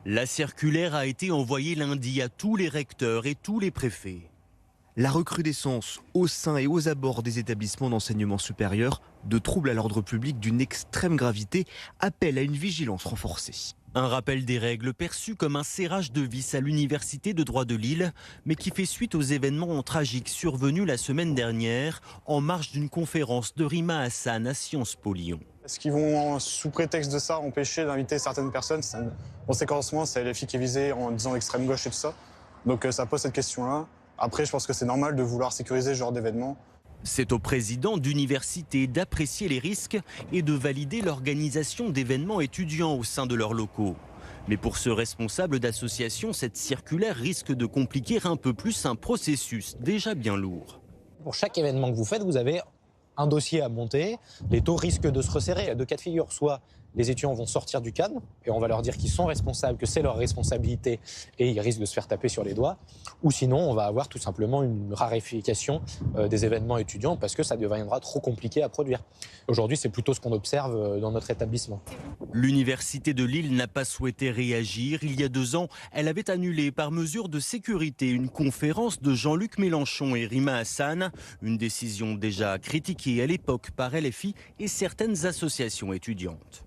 La circulaire a été envoyée lundi à tous les recteurs et tous les préfets. La recrudescence au sein et aux abords des établissements d'enseignement supérieur de troubles à l'ordre public d'une extrême gravité appelle à une vigilance renforcée. Un rappel des règles perçu comme un serrage de vis à l'université de droit de Lille, mais qui fait suite aux événements tragiques survenus la semaine dernière en marge d'une conférence de Rima Hassan à Sciences Po Lyon. Est-ce qu'ils vont, sous prétexte de ça, empêcher d'inviter certaines personnes? On sait qu'en ce moment, c'est LFI qui est visée en disant l'extrême gauche et tout ça. Donc ça pose cette question-là. Après, je pense que c'est normal de vouloir sécuriser ce genre d'événements. C'est au président d'université d'apprécier les risques et de valider l'organisation d'événements étudiants au sein de leurs locaux. Mais pour ce responsable d'association, cette circulaire risque de compliquer un peu plus un processus déjà bien lourd. Pour chaque événement que vous faites, vous avez un dossier à monter. Les taux risquent de se resserrer. Il y a deux cas de figure. Soit les étudiants vont sortir du cadre et on va leur dire qu'ils sont responsables, que c'est leur responsabilité et ils risquent de se faire taper sur les doigts. Ou sinon, on va avoir tout simplement une raréfaction des événements étudiants parce que ça deviendra trop compliqué à produire. Aujourd'hui, c'est plutôt ce qu'on observe dans notre établissement. L'université de Lille n'a pas souhaité réagir. Il y a 2 ans, elle avait annulé par mesure de sécurité une conférence de Jean-Luc Mélenchon et Rima Hassan. Une décision déjà critiquée à l'époque par LFI et certaines associations étudiantes.